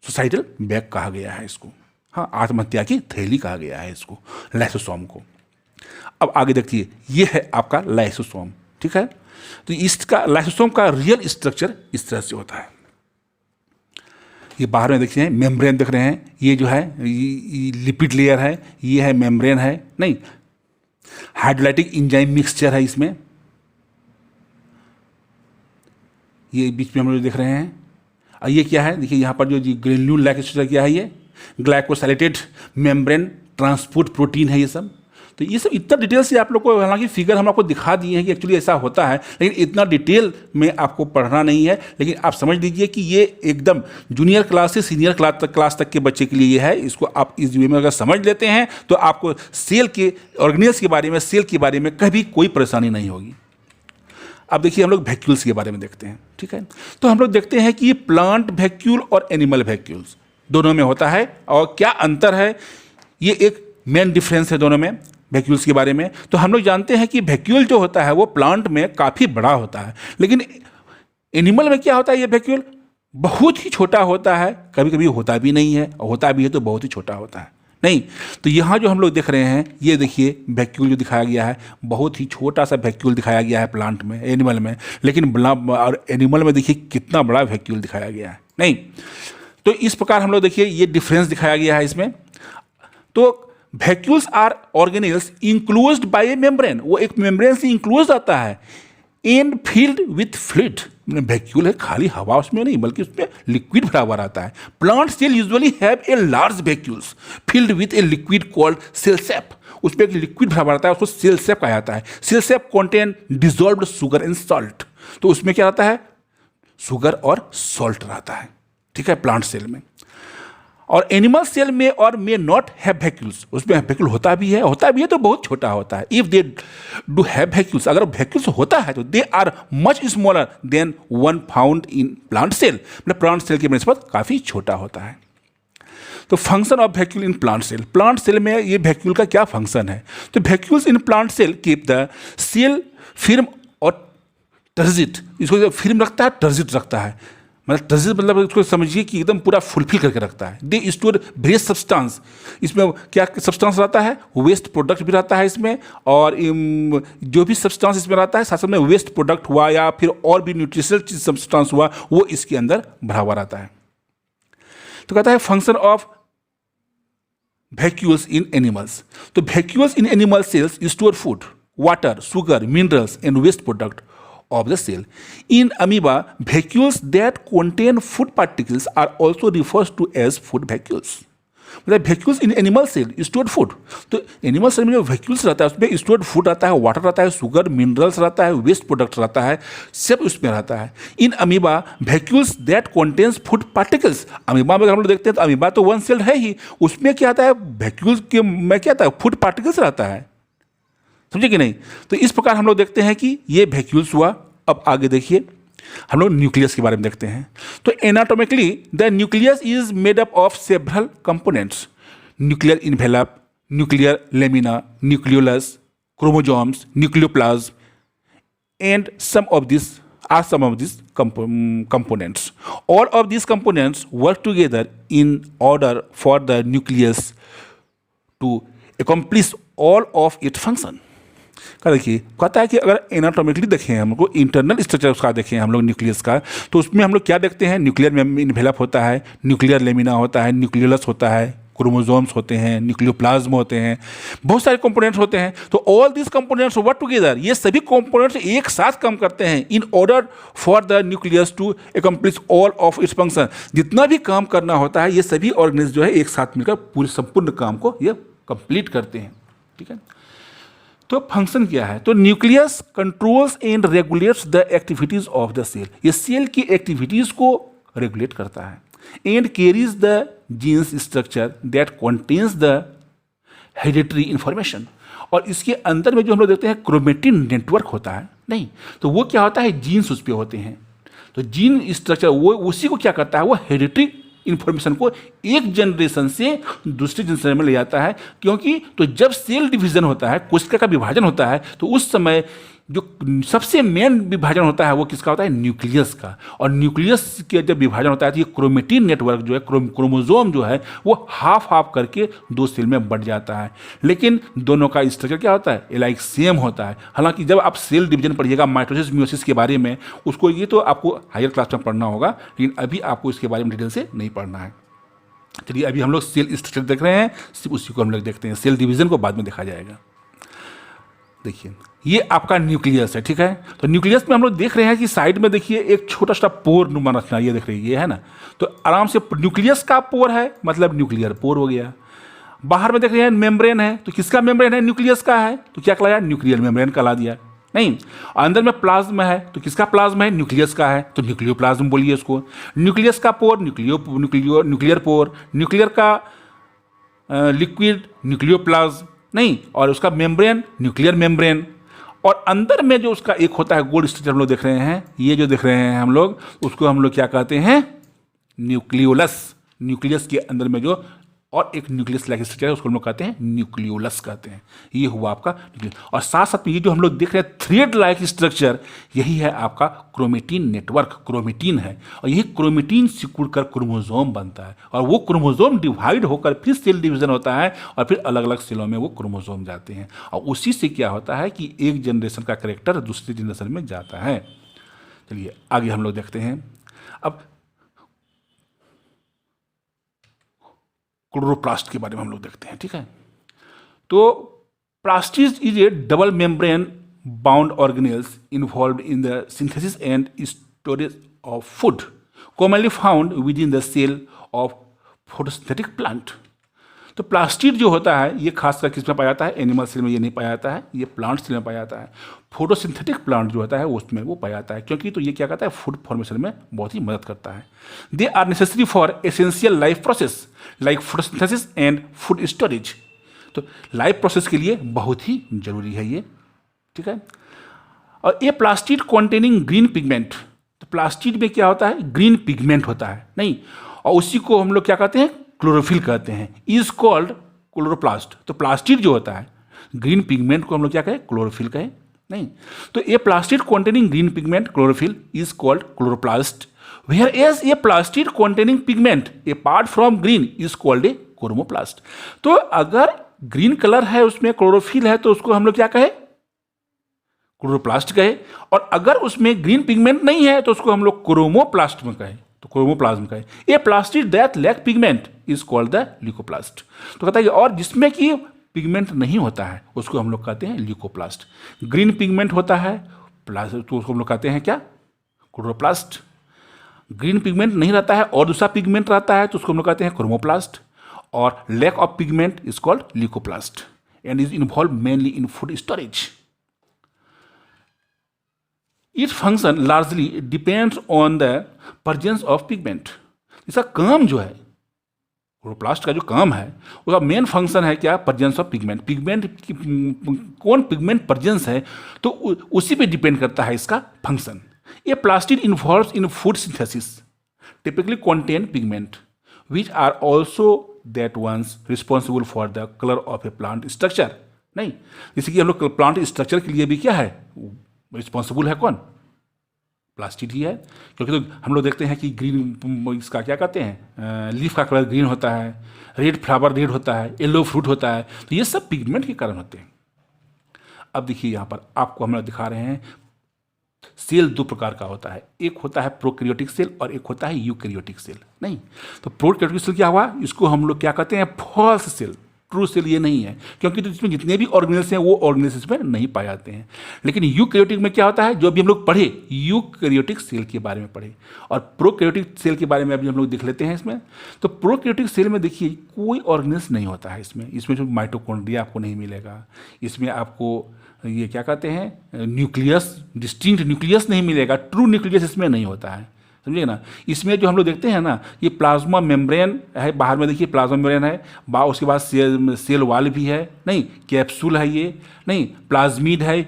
सुसाइडल बैग कहा गया है इसको। हाँ, आत्महत्या की थैली कहा गया है इसको, लाइसोसोम को। अब आगे देखिए, ये है आपका लाइसोसोम, ठीक है। तो इसका लाइसोसोम का रियल स्ट्रक्चर इस तरह से होता है। ये बाहर में देखिए मेम्ब्रेन देख रहे हैं, ये जो है लिपिड लेयर है, ये है मेम्ब्रेन है, नहीं हाइड्रोलाइटिक एंजाइम मिक्सचर है इसमें, ये बीच में हम लोग देख रहे हैं। और ये क्या है, देखिए यहाँ पर जो ग्रेन्यूल लाइक स्ट्रक्चर क्या है, ये ग्लाइकोसाइलेटेड मेम्ब्रेन ट्रांसपोर्ट प्रोटीन है ये सब। तो ये सब इतना डिटेल से आप लोग को, हालांकि फिगर हम आपको दिखा दिए हैं कि एक्चुअली ऐसा होता है, लेकिन इतना डिटेल में आपको पढ़ना नहीं है। लेकिन आप समझ लीजिए कि ये एकदम जूनियर क्लास से सीनियर क्लास तक के बच्चे के लिए ये है। इसको आप इस वे में अगर समझ लेते हैं तो आपको सेल के ऑर्गेनेल्स के बारे में, सेल के बारे में कभी कोई परेशानी नहीं होगी। अब देखिए हम लोग वैक्यूल्स के बारे में देखते हैं, ठीक है। तो हम लोग देखते हैं कि ये प्लांट वैक्यूल और एनिमल वैक्यूल्स दोनों में होता है, और क्या अंतर है, ये एक मेन डिफरेंस है दोनों में वैक्यूल्स के बारे में। तो हम लोग जानते हैं कि वैक्यूल जो होता है वो प्लांट में काफ़ी बड़ा होता है, लेकिन एनिमल में क्या होता है, ये वैक्यूल बहुत ही छोटा होता है, कभी कभी होता भी नहीं है, और होता भी है तो बहुत ही छोटा होता है। नहीं, तो यहाँ जो हम लोग देख रहे हैं, ये देखिए वैक्यूल जो दिखाया गया है, बहुत ही छोटा सा वैक्यूल दिखाया गया है प्लांट में, एनिमल में, लेकिन और एनिमल में देखिए कितना बड़ा वैक्यूल दिखाया गया है। नहीं, तो इस प्रकार हम लोग देखिए ये डिफरेंस दिखाया गया है इसमें। तो vacuoles are organelles enclosed by a membrane, वो एक मेम्ब्रेन से इंक्लोज आता है, and filled with fluid. Vacuole है, खाली हवा उसमें नहीं, बल्कि उसमें लिक्विड भरा हुआ रहता है। Plant cell usually have a large vacuoles filled with a liquid called cell sap, उसमें एक लिक्विड भरा हुआ रहता है, उसको सेल सैप कहा जाता है। Cell sap contain dissolved sugar and salt, तो उसमें क्या रहता है, शुगर और सॉल्ट रहता है, ठीक है, प्लांट सेल में। और एनिमल सेल में और मे नॉट हैव वैक्यूल्स, उसमें वैक्यूल होता भी है तो बहुत छोटा होता है। If they do have vacuoles, अगर वैक्यूल्स होता है तो they are much smaller than one found in plant cell, मतलब प्लांट सेल की निस्बत काफ़ी छोटा होता है। तो function of vacuole in plant cell में ये वैक्यूल का क्या फंक्शन है, तो vacuoles in plant cell keep the cell फिर्म और टर्जिट, इसको फिर्म रखता है, टर्जिट रखता है, मतलब टर्जिट मतलब उसको समझिए कि एकदम पूरा फुलफिल करके रखता है। दे स्टोर वेस्ट सब्सटेंस, इसमें क्या सब्सटेंस रहता है, वेस्ट प्रोडक्ट भी रहता है इसमें, और जो भी सब्सटेंस इसमें रहता है, साथ में वेस्ट प्रोडक्ट हुआ या फिर और भी न्यूट्रिशनल चीज सब्सटेंस हुआ, वो इसके अंदर भरा हुआ रहता है। तो कहता है function of vacuoles in animals, तो vacuoles in animal cells store food, water, sugar, minerals and waste product of the cell. In amoeba, vacuoles that contain food particles are also referred to as food vacuoles. मतलब vacuoles in animal cell stored food, तो animal cell में जो vacuoles रहता है उसमें stored food रहता है, water रहता है, शुगर, मिनरल्स रहता है, वेस्ट प्रोडक्ट रहता है, सब उसमें रहता है। In amoeba vacuoles that contains food particles, amoeba में हम लोग देखते हैं तो अमीबा तो वन सेल्ड है ही, उसमें क्या आता है, वैक्यूल्स के में क्या आता है, फूड पार्टिकल्स रहता है, समझे कि नहीं। तो इस प्रकार हम लोग देखते हैं कि ये वैक्यूल्स हुआ। अब आगे देखिए हम लोग न्यूक्लियस के बारे में देखते हैं। तो anatomically the nucleus is made up of several components, nuclear envelope, nuclear lamina, nucleolus, chromosomes, nucleoplasm and some of these components. All of these components work together in order for the nucleus to accomplish all of its function. का देखिए कहता है कि अगर anatomically देखें हम लोग, internal structure उसका देखें हम लोग न्यूक्लियस का, तो उसमें हम लोग क्या देखते हैं, न्यूक्लियर इन्वेलप होता है, न्यूक्लियर लेमिना होता है, न्यूक्लियोलस होता है, क्रोमोसोम्स होते हैं, न्यूक्लियोप्लाज्म होते हैं, बहुत सारे कंपोनेंट्स होते हैं। तो all this components work together, ये सभी कंपोनेंट्स एक साथ काम करते हैं in order for the nucleus to accomplish all of its function. जितना भी काम करना होता है ये सभी ऑर्गेनिज्म जो है एक साथ मिलकर पूरे संपूर्ण काम को ये कंप्लीट करते हैं। ठीक है, तो फंक्शन क्या है? तो nucleus controls and regulates the activities of the cell, ये सेल की एक्टिविटीज को रेगुलेट करता है। And carries the genes structure that contains the hereditary information, और इसके अंदर में जो हम लोग देखते हैं क्रोमेटिन नेटवर्क होता है, नहीं तो वो क्या होता है, जीन्स उस पर होते हैं। तो जीन स्ट्रक्चर वो उसी को क्या करता है, वो हेरिडिटरी इंफॉर्मेशन को एक जनरेशन से दूसरे जनरेशन में ले जाता है। क्योंकि तो जब सेल डिवीजन होता है, कोशिका का विभाजन होता है, तो उस समय जो सबसे मेन विभाजन होता है वो किसका होता है, न्यूक्लियस का। और न्यूक्लियस के जब विभाजन होता है तो ये क्रोमेटिन नेटवर्क जो है, क्रोमोसोम जो है वो हाफ हाफ करके दो सेल में बढ़ जाता है। लेकिन दोनों का स्ट्रक्चर क्या होता है, लाइक सेम होता है। हालांकि जब आप सेल डिवीजन पढ़िएगा माइटोसिस मियोसिस के बारे में, उसको ये तो आपको हायर क्लास में पढ़ना होगा, लेकिन अभी आपको इसके बारे में डिटेल से नहीं पढ़ना है। चलिए अभी हम लोग सेल स्ट्रक्चर देख रहे हैं, सिर्फ उसी को हम लोग देखते हैं, सेल डिवीजन को बाद में देखा जाएगा। देखिए ये आपका न्यूक्लियस है, ठीक है। तो न्यूक्लियस में हम लोग देख रहे हैं कि साइड में देखिए एक छोटा सा पोर नुमा रचना, ये देख रहे हैं, ये है ना। तो आराम से न्यूक्लियस का पोर है, मतलब न्यूक्लियर पोर हो गया। बाहर में देख रहे हैं मेम्ब्रेन है, तो किसका मेम्ब्रेन है, न्यूक्लियस का है, तो क्या कहलाया, न्यूक्लियर मेम्ब्रेन कहला दिया। नहीं, अंदर में प्लाज्म है, तो किसका प्लाज्म है, न्यूक्लियस का है, तो न्यूक्लियोप्लाज्म बोलिए उसको। न्यूक्लियस का पोर न्यूक्लियर पोर, न्यूक्लियर का लिक्विड न्यूक्लियोप्लाज्म, नहीं, और उसका मेम्ब्रेन न्यूक्लियर मेम्ब्रेन। और अंदर में जो उसका एक होता है गोल्ड स्ट्रक्चर हम लोग देख रहे हैं, ये जो देख रहे हैं हम लोग, उसको हम लोग क्या कहते हैं, न्यूक्लियोलस। न्यूक्लियस के अंदर में जो और एक न्यूक्लियस लाइक स्ट्रक्चर है उसको हम लोग कहते हैं न्यूक्लियोलस कहते हैं। ये हुआ आपका न्यूक्लियस। और साथ साथ में ये जो हम लोग देख रहे हैं थ्रेड लाइक स्ट्रक्चर, यही है आपका क्रोमेटिन नेटवर्क, क्रोमेटिन है। और यही क्रोमेटिन सिकुड़कर क्रोमोसोम बनता है, और वो क्रोमोसोम डिवाइड होकर फिर सेल डिवीजन होता है, और फिर अलग अलग सेलों में वो क्रोमोसोम जाते हैं। और उसी से क्या होता है कि एक जनरेशन का कैरेक्टर दूसरी जनरेशन में जाता है। चलिए आगे हम लोग देखते हैं। अब क्लोरोप्लास्ट के बारे में हम लोग देखते हैं, ठीक है। तो plastid is a double membrane bound organelles involved in the synthesis and storage of food, commonly found within the cell of photosynthetic plant. तो प्लास्टिड जो होता है ये खासकर किस में पाया जाता है, एनिमल सेल में ये नहीं पाया जाता है, ये प्लांट सेल में पाया जाता है। फोटोसिंथेटिक प्लांट जो होता है उसमें वो पाया जाता है, क्योंकि तो ये क्या करता है, फूड फॉर्मेशन में बहुत ही मदद करता है। They are necessary for essential life process like photosynthesis and food storage. तो लाइफ प्रोसेस के लिए बहुत ही जरूरी है ये, ठीक है। और ये प्लास्टिड कॉन्टेनिंग ग्रीन पिगमेंट, तो प्लास्टिड में क्या होता है, ग्रीन पिगमेंट होता है, नहीं, और उसी को हम लोग क्या कहते हैं, क्लोरोफिल कहते हैं, इज कॉल्ड क्लोरोप्लास्ट। तो प्लास्टिड जो होता है ग्रीन पिगमेंट को हम लोग क्या कहें, क्लोरोफिल कहें, नहीं। तो a plastid containing green pigment chlorophyll is called chloroplast, whereas a plastid containing pigment apart from green is called a chromoplast. तो अगर ग्रीन कलर है उसमें क्लोरोफिल है तो उसको हम लोग क्या कहे, क्लोरोप्लास्ट कहे, और अगर उसमें ग्रीन पिगमेंट नहीं है तो उसको हम लोग क्रोमोप्लास्ट में कहे, तो क्रोमोप्लाज्म का है। A plastid that lack pigment is called the leucoplast. तो कहता है और जिसमें कि पिगमेंट नहीं होता है उसको हम लोग कहते हैं ल्यूकोप्लास्ट। ग्रीन पिगमेंट होता है तो उसको हम लोग कहते हैं क्या, क्लोरोप्लास्ट। ग्रीन पिगमेंट नहीं रहता है और दूसरा पिगमेंट रहता है तो उसको हम लोग कहते हैं क्रोमोप्लास्ट। और lack of pigment is called leucoplast and is involve mainly in food storage. Its function largely depends on the presence of pigment। इसका काम जो है, क्लोरोप्लास्ट का जो काम है उसका मेन फंक्शन है क्या, प्रेजेंस ऑफ पिगमेंट। पिगमेंट कौन पिगमेंट प्रेजेंस है तो उसी पे डिपेंड करता है इसका फंक्शन। ये plastid involves in food synthesis typically contain pigment which are also that ones responsible for the color of a plant structure। नहीं, जैसे कि हम लोग प्लांट स्ट्रक्चर के लिए भी क्या है, रिस्पॉन्सिबल है कौन, प्लास्टिड ही है। क्योंकि तो हम लोग देखते हैं कि ग्रीन इसका क्या कहते हैं, लीफ का कलर ग्रीन होता है, रेड फ्लावर रेड होता है, येलो फ्रूट होता है, तो ये सब पिगमेंट के कारण होते हैं। अब देखिए यहाँ पर आपको हम लोग दिखा रहे हैं सेल दो प्रकार का होता है, एक होता है प्रोकैरियोटिक सेल और एक होता है यूकैरियोटिक सेल। नहीं, तो प्रोकैरियोटिक सेल क्या हुआ, इसको हम लोग क्या कहते हैं, फॉल्स सेल। ट्रू सेल ये नहीं है, क्योंकि तो इसमें जितने भी ऑर्गेनेल्स हैं वो ऑर्गेनेल्स इसमें नहीं पाए जाते हैं। लेकिन यूकैरियोटिक में क्या होता है, जो अभी हम लोग पढ़े यूकैरियोटिक सेल के बारे में पढ़े, और प्रोकैरियोटिक सेल के बारे में अभी हम लोग देख लेते हैं इसमें। तो प्रोकैरियोटिक सेल में देखिए कोई ऑर्गेनेल्स नहीं होता है इसमें जो माइटोकॉन्ड्रिया आपको नहीं मिलेगा, इसमें आपको ये क्या कहते हैं न्यूक्लियस, डिस्टिंक्ट न्यूक्लियस नहीं मिलेगा, ट्रू न्यूक्लियस इसमें नहीं होता है, समझिए ना। इसमें जो हम लोग देखते हैं ना, ये प्लाज्मा मेम्ब्रेन है, बाहर में देखिए प्लाज्मा मेम्ब्रेन है, उसके बाद सेल वाल भी है, नहीं कैप्सूल है ये, नहीं प्लाज्मिड है,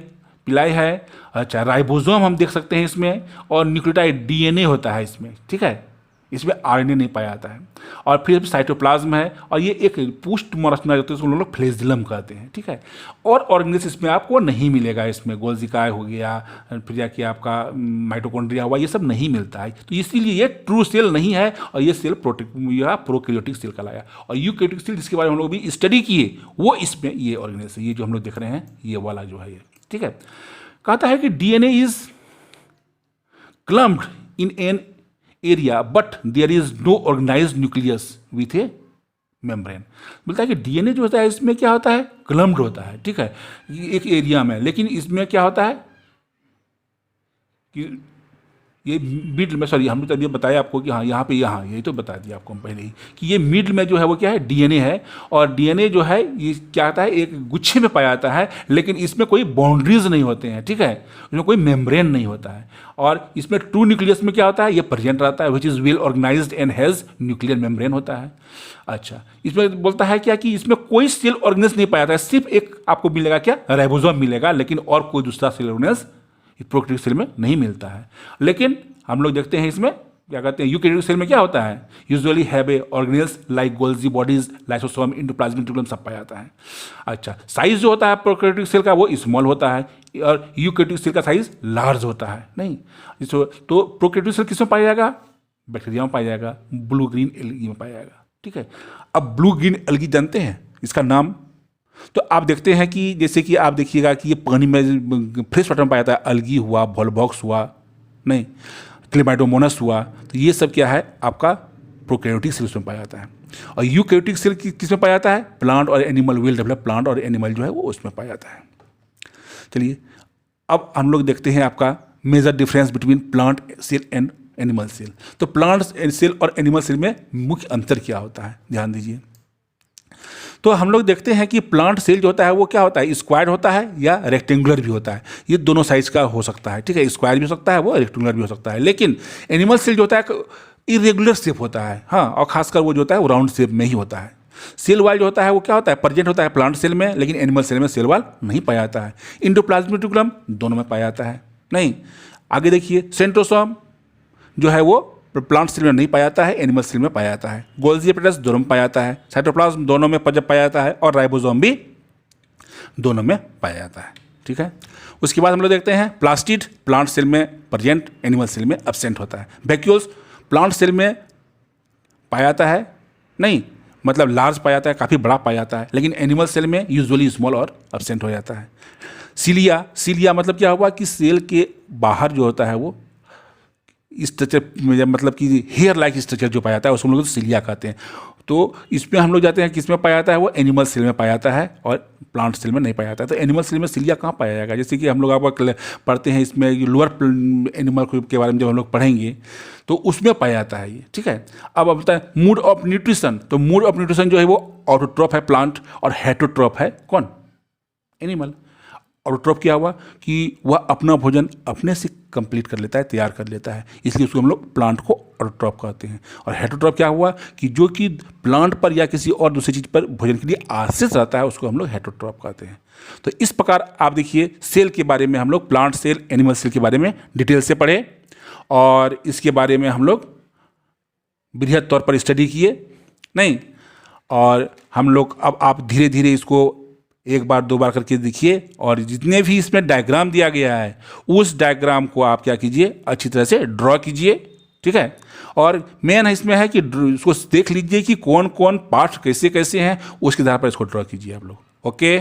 पिलाई है, अच्छा राइबोसोम हम देख सकते हैं इसमें, और न्यूक्लियोटाइड डीएनए होता है इसमें, ठीक है। इसमें आरएनए नहीं पाया जाता है, और फिर साइटोप्लाज्म है, और ये एक पुष्ट मोरस्मा होते हैं, उसको लोग फ्लेजिलम कहते हैं, ठीक है। और ऑर्गेनेल्स इसमें आपको नहीं मिलेगा, इसमें गोल्जिकाय हो गया, फिर जाके आपका माइटोकॉन्ड्रिया हुआ, ये सब नहीं मिलता है। तो इसीलिए ये ट्रू सेल नहीं है, और ये सेल प्रोकैरियोटिक सेल कहलाया। और यूकैरियोटिक सेल जिसके बारे में हम लोग भी स्टडी किए, वो इसमें ये ऑर्गेनेल्स है, ये जो हम लोग देख रहे हैं ये वाला जो है ये, ठीक है। कहता है कि DNA is clumped in an area but there is no organised nucleus with a membrane. बोलता है कि डीएनए जो होता है इसमें क्या होता है, क्लम्प्ड होता है, ठीक है, एक एरिया में, लेकिन इसमें क्या होता है कि ये मिडल में, सॉरी हमने तो अभी बताया आपको कि हाँ यहाँ पे, यहाँ यही तो बता दिया आपको हम पहले ही कि ये मिडल में जो है वो क्या है, डीएनए है। और डीएनए जो है ये क्या होता है, एक गुच्छे में पाया जाता है, लेकिन इसमें कोई बाउंड्रीज नहीं होते हैं, ठीक है, इसमें कोई मेम्ब्रेन नहीं होता है। और इसमें ट्रू न्यूक्लियस में क्या होता है, ये प्रेजेंट रहता है, which is well organised and has nuclear membrane होता है। अच्छा, इसमें बोलता है क्या कि इसमें कोई सेल ऑर्गेनेल्स नहीं पाया जाता है, सिर्फ एक आपको मिलेगा क्या, राइबोसोम मिलेगा, लेकिन और कोई दूसरा सेल ऑर्गेनेल्स प्रोकैरियोटिक सेल में नहीं मिलता है। लेकिन हम लोग देखते हैं इसमें क्या कहते हैं, यूकैरियोटिक सेल में क्या होता है, usually have A organelles like Golgi bodies, lysosome, endoplasmic reticulum सब पाया जाता है। अच्छा, साइज जो होता है प्रोकैरियोटिक सेल का वो स्मॉल होता है, और यूकैरियोटिक सेल का साइज लार्ज होता है। नहीं, तो प्रोकैरियोटिक सेल किसमें पाया जाएगा, बैक्टीरिया में पाया जाएगा, ब्लू ग्रीन एल्गी में पाया जाएगा, ठीक है। अब ब्लू ग्रीन एल्गी जानते हैं इसका नाम, तो आप देखते हैं कि जैसे कि आप देखिएगा कि ये पानी में फ्रेश वाटर में पाया जाता है, अलगी हुआ, वॉलबॉक्स हुआ, नहीं क्लेमाइडोमोनास हुआ, तो ये सब क्या है आपका प्रोकैरियोटिक सेल उसमें पाया जाता है। और यूकैरियोटिक सेल किस में पाया जाता है, प्लांट और एनिमल, वेल डेवलप प्लांट और एनिमल जो है वो उसमें पाया जाता है। चलिए अब हम लोग देखते हैं आपका major difference between plant cell and animal cell. तो प्लांट सेल और एनिमल सेल में मुख्य अंतर क्या होता है, ध्यान दीजिए। तो हम लोग देखते हैं कि प्लांट सेल जो होता है वो क्या होता है, स्क्वायर होता है या रेक्टेंगुलर भी होता है, ये दोनों साइज का हो सकता है, ठीक है, स्क्वायर भी हो सकता है, वो रेक्टेंगुलर भी हो सकता है। लेकिन एनिमल सेल जो होता है इरेगुलर शेप होता है, हाँ, और खासकर वो जो होता है वो राउंड शेप में ही होता है। सेल वाल जो होता है वो क्या होता है, प्रेजेंट होता है प्लांट सेल में, लेकिन एनिमल सेल में सेल वाल नहीं पाया जाता है। इंडोप्लाज्मिक रेटिकुलम दोनों में पाया जाता है। नहीं, आगे देखिए, सेंट्रोसोम जो है वो प्लांट सेल में नहीं पाया जाता है, एनिमल सेल में पाया जाता है। गोल्जी एपिटस दोनों में पाया जाता है, साइटोप्लाज्म दोनों में पाया जाता है, और राइबोसोम भी दोनों में पाया जाता है, ठीक है। उसके बाद हम लोग देखते हैं प्लास्टिड, प्लांट सेल में प्रेजेंट, एनिमल सेल में एब्सेंट होता है। वैक्यूल्स प्लांट सेल में पाया जाता है, नहीं मतलब लार्ज पाया जाता है, काफ़ी बड़ा पाया जाता है, लेकिन एनिमल सेल में यूजुअली स्मॉल और एब्सेंट हो जाता है। सीलिया मतलब क्या हुआ कि सेल के बाहर जो होता है वो स्ट्रक्चर, मतलब कि हेयर लाइक स्ट्रक्चर जो पाया जाता है उसको हम लोग सिलिया कहते हैं। तो इसमें हम लोग जाते हैं किस में पाया जाता है, वो एनिमल सेल में पाया जाता है और प्लांट सेल में नहीं पाया जाता है। तो एनिमल सेल में सिलिया कहाँ पाया जाएगा, जैसे कि हम लोग आपको पढ़ते हैं इसमें लोअर एनिमल के बारे में जब हम लोग पढ़ेंगे तो उसमें पाया जाता है ये, ठीक है। अब बताएं मूड ऑफ न्यूट्रिशन, तो मूड ऑफ न्यूट्रिशन जो है वो ऑटोट्रॉफ है प्लांट, और हेटरोट्रॉफ है कौन, एनिमल। ऑटोट्रॉफ क्या हुआ कि वह अपना भोजन अपने से कंप्लीट कर लेता है, तैयार कर लेता है, इसलिए उसको हम लोग प्लांट को ऑटोट्रॉफ कहते हैं। और हेटरोट्रॉफ क्या हुआ कि जो कि प्लांट पर या किसी और दूसरी चीज़ पर भोजन के लिए आश्रित रहता है, उसको हम लोग हेटरोट्रॉफ कहते हैं। तो इस प्रकार आप देखिए सेल के बारे में हम लोग प्लांट सेल, एनिमल सेल के बारे में डिटेल से पढ़े, और इसके बारे में हम लोग बृहद तौर पर स्टडी किए, नहीं, और हम लोग अब आप धीरे धीरे इसको एक बार दो बार करके देखिए, और जितने भी इसमें डायग्राम दिया गया है उस डायग्राम को आप क्या कीजिए, अच्छी तरह से ड्रॉ कीजिए, ठीक है। और मेन इसमें है कि उसको देख लीजिए कि कौन कौन पार्ट कैसे कैसे हैं, उसके आधार पर इसको ड्रॉ कीजिए आप लोग। ओके।